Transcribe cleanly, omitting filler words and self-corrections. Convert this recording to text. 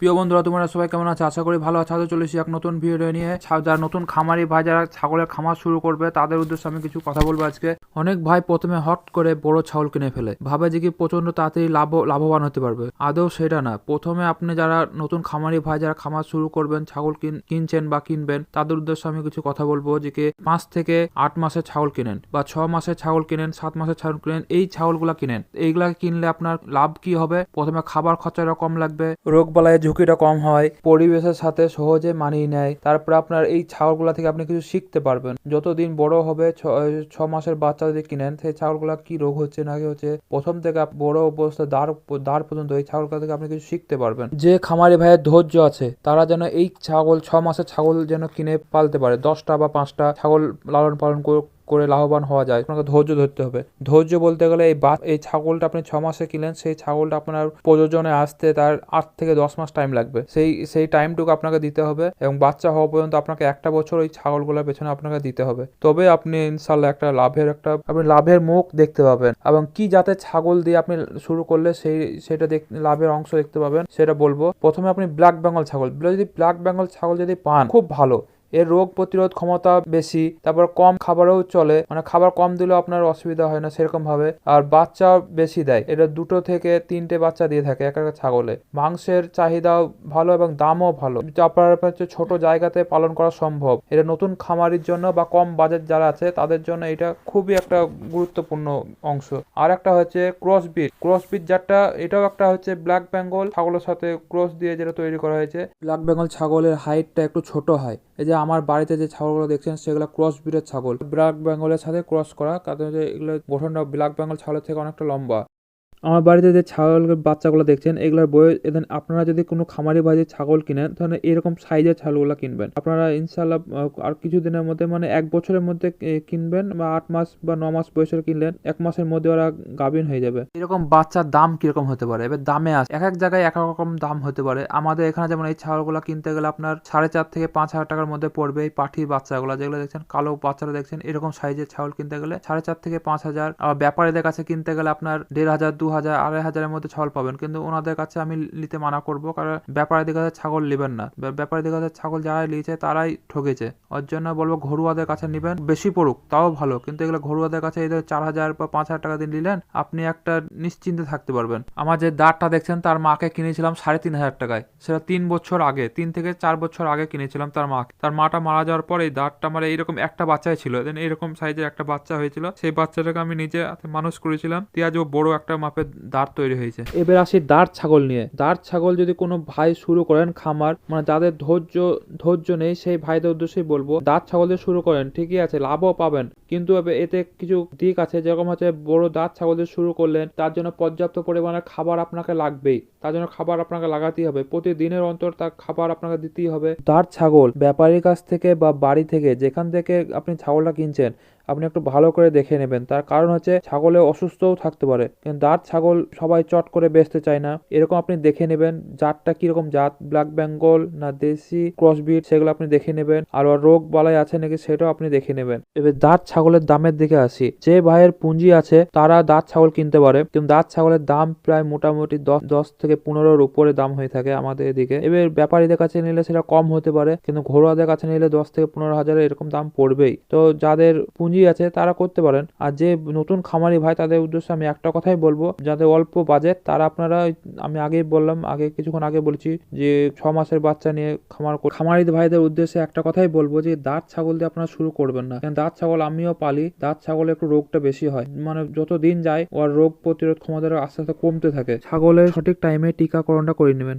প্রিয় বন্ধুরা, তোমরা সবাই কেমন আছো? আশা করি ভালো আছো। আজও চলে এসেছি এক নতুন ভিডিও নিয়ে। যারা নতুন খামারি ভাই, যারা ছাগলের খামার শুরু করবে, তাদের উদ্দেশ্যে আমি কিছু কথা বলবো আজকে। অনেক ভাই প্রথমে হট করে বড় ছাগল কিনে ফেলে, ভাবে যে কি প্রচন্ড তাড়াতাড়ি লাভবান হতে পারবে। আদৌ সেটা না। প্রথমে আপনি যারা নতুন খামারি ভাই, যারা খামার শুরু করবেন, ছাগল কিনছেন বা কিনবেন, তাদের উদ্দেশ্যে আমি কিছু কথা বলবো। যে কি 5 থেকে 8 মাসের ছাগল কিনেন বা 6 মাসের ছাগল কিনেন, 7 মাসের ছাগল কিনেন, এই ছাগলগুলা কিনেন। এইগুলা কিনলে আপনার লাভ কি হবে? প্রথমে খাবার খরচাটা কম লাগবে, রোগ বালাইয়ের ঝুঁকিটা কম হয়, পরিবেশের সাথে সহজে মানিয়ে নেয়। তারপর আপনার এই ছাগলগুলা থেকে আপনি কিছু শিখতে পারবেন। যতদিন বড় হবে, 6 মাসের বাচ্চা যদি কিনেন, সেই ছাগলগুলা কি রোগ হচ্ছে না কি হচ্ছে, প্রথম থেকে বড় অবস্থা দাঁড় পর্যন্ত এই ছাগলগুলা থেকে আপনি কিছু শিখতে পারবেন। যে খামারি ভাইয়ের ধৈর্য আছে, তারা যেন এই ছাগল 6 মাসের ছাগল যেন কিনে পালতে পারে। 10টা বা 5টা ছাগল লালন পালন করে লাভবান হওয়া যায়। আপনাকে ধৈর্য ধরতে হবে। ধৈর্য বলতে গেলে এই ছাগলটা আপনি 6 মাসে কিনলেন, সেই ছাগলটা আপনার প্রযোজনে আসতে তার 8 থেকে 10 মাস টাইম লাগবে। সেই টাইমটুকু আপনাকে দিতে হবে এবং বাচ্চা হওয়া পর্যন্ত আপনাকে 1টা বছর ওই ছাগলগুলোর পেছনে আপনাকে দিতে হবে। তবে আপনি ইনশাল্লাহ আপনি লাভের মুখ দেখতে পাবেন। এবং কি জাতের ছাগল দিয়ে আপনি শুরু করলে সেটা লাভের অংশ দেখতে পাবেন, সেটা বলবো। প্রথমে আপনি ব্ল্যাক বেঙ্গল ছাগল, ব্ল্যাক বেঙ্গল ছাগল যদি পান, খুব ভালো। এর রোগ প্রতিরোধ ক্ষমতা বেশি, তারপর কম খাবারেও চলে, মানে খাবার কম দিলেও আপনার অসুবিধা হয় না সেরকম ভাবে। আর বাচ্চা বেশি দেয়, এটা 2 থেকে 3টে বাচ্চা দিয়ে থাকে এক একটা ছাগলে। মাংসের চাহিদাও ভালো এবং দামও ভালো। আপনার ছোট জায়গাতে পালন করা সম্ভব। এটা নতুন খামারির জন্য বা কম বাজেট যারা আছে তাদের জন্য এটা খুবই একটা গুরুত্বপূর্ণ অংশ। আর একটা হচ্ছে ক্রসবিট জাতটা, এটাও একটা হচ্ছে ব্ল্যাক বেঙ্গল ছাগলের সাথে ক্রস দিয়ে যেটা তৈরি করা হয়েছে। ব্ল্যাক বেঙ্গল ছাগলের হাইটটা একটু ছোট হয়। এই যে আমার বাড়িতে যে ছাগলগুলো দেখছেন, সেগুলো ক্রস ব্রিডের ছাগল, ব্ল্যাক বেঙ্গলের সাথে ক্রস করা, কারণ এগুলো গঠনটা ব্ল্যাক বেঙ্গল ছাগলের থেকে অনেকটা লম্বা। আমার বাড়িতে যে ছাগলের বাচ্চাগুলো দেখছেন, এগুলোর বয়স, আপনারা যদি কোনো খামারি ভাই ছাগল কিনেন, তাহলে এরকম সাইজের ছাগলগুলো কিনবেন। আপনারা ইনশাল্লাহ আর কিছুদিনের মধ্যে, মানে 1 বছরের মধ্যে কিনবেন, বা 8 মাস বা 9 মাস বয়সের কিনলেন, 1 মাসের মধ্যে ওরা গাভীন হয়ে যাবে। এরকম বাচ্চার দাম কিরকম হতে পারে? এবার দামে আছে, এক এক জায়গায় এক এক রকম দাম হতে পারে। আমাদের এখানে যেমন এই ছাগলগুলো কিনতে গেলে আপনার 4.5 থেকে 5,000 টাকার মধ্যে পড়বে। এই পাঠির বাচ্চাগুলো যেগুলো দেখছেন, কালো বাচ্চারা দেখছেন, এরকম সাইজের ছাগল কিনতে গেলে 4.5 থেকে 5,000। আবার ব্যাপারীদের কাছে কিনতে গেলে আপনার 1,500, 2,000, 2,500-এর মধ্যে ছাগল পাবেন। কিন্তু ওনাদের কাছে আমি নিতে মানা করবো, কারণ ব্যাপারীদের কাছে ছাগল নেবেন না। ব্যাপারীদের কাছে ছাগল যারাই নিয়েছে তারাই ঠকেছে। ওর জন্য বলবো ঘরুয়াদের কাছে নিবেন। বেশি পড়ুক তাও ভালো, কিন্তু এগুলো ঘরুয়াদের কাছে এই 4,000 বা 5,000 টাকা দিয়ে নিলেন, আপনি একটা নিশ্চিন্তে থাকতে পারবেন। আমার যে দাঁড়টা দেখছেন, তার মাকে কিনেছিলাম 3,500 টাকায়। সেটা 3 বছর আগে, 3 থেকে 4 বছর আগে কিনেছিলাম তার মাকে। তার মাটা মারা যাওয়ার পর এই দাঁড়টা আমার এইরকম একটা বাচ্চাই ছিল, এইরকম সাইজের একটা বাচ্চা হয়েছিল। সেই বাচ্চাটাকে আমি নিজে মানুষ করেছিলাম, আজ ও বড় একটা মাপের দাঁড় তৈরি হয়েছে। এবার আসি দাঁড় ছাগল নিয়ে। দাঁড় ছাগল যদি কোনো ভাই শুরু করেন খামার, মানে যাদের ধৈর্য নেই, সেই ভাইদের উদ্দেশ্যেই বলবো, দাঁড় ছাগল দিয়ে শুরু করেন, ঠিকই আছে, লাভও পাবেন। কিন্তু এতে কিছু দিক আছে, যেরকম হচ্ছে বড় দাঁত ছাগল দিয়ে শুরু করলেন, তার জন্য পর্যাপ্ত পরিমাণে খাবার আপনাকে লাগবেই। তার জন্য খাবার আপনাকে লাগাতেই হবে, প্রতিদিনের অন্তর তার খাবার আপনাকে দিতেই হবে। দাঁড় ছাগল ব্যাপারীর কাছ থেকে বা বাড়ি থেকে, যেখান থেকে আপনি ছাগলটা কিনছেন, আপনি একটু ভালো করে দেখে নেবেন। তার কারণ হচ্ছে ছাগলে অসুস্থও থাকতে পারে, কিন্তু দাঁত ছাগল সবাই চট করে বেচতে চায় না। এরকম আপনি দেখে নেবেন জাতটা কিরকম জাত, ব্ল্যাক বেঙ্গল না দেশি ক্রসবিট, সেগুলো আপনি দেখে নেবেন। আর রোগ বালাই আছে নাকি সেটাও আপনি দেখে নেবেন। এবার দাঁত ছাগলের দামের দিকে আসি। যে ভাইয়ের পুঁজি আছে তারা দাঁত ছাগল কিনতে পারে, কিন্তু দাঁত ছাগলের দাম প্রায় মোটামুটি 10 থেকে 15-এর উপরে দাম হয়ে থাকে আমাদের এদিকে। এবার ব্যাপারীদের কাছে নিলে সেটা কম হতে পারে, কিন্তু ঘরোয়াদের কাছে নিলে 10 থেকে 15,000 এরকম দাম পড়বেই। তো যাদের পুঁজি আছে তারা করতে পারেন। আর যে নতুন খামারি ভাই, তাদের উদ্দেশ্যে আমি একটা কথাই বলবো, যাদের অল্প বাজেট, তারা আপনারা, আমি আগেই বললাম, কিছুক্ষণ আগে বলছি যে 6 মাসের বাচ্চা নিয়ে খামারি ভাইদের উদ্দেশ্যে একটা কথাই বলবো, যে দাঁত ছাগল দিয়ে আপনারা শুরু করবেন না। কারণ দাঁত ছাগল আমিও পালি, দাঁত ছাগলে একটু রোগটা বেশি হয়, মানে যত দিন যায় ওর রোগ প্রতিরোধ ক্ষমতা আস্তে আস্তে কমতে থাকে। ছাগলের সঠিক টাইমে টিকাকরণটা করে নেবেন।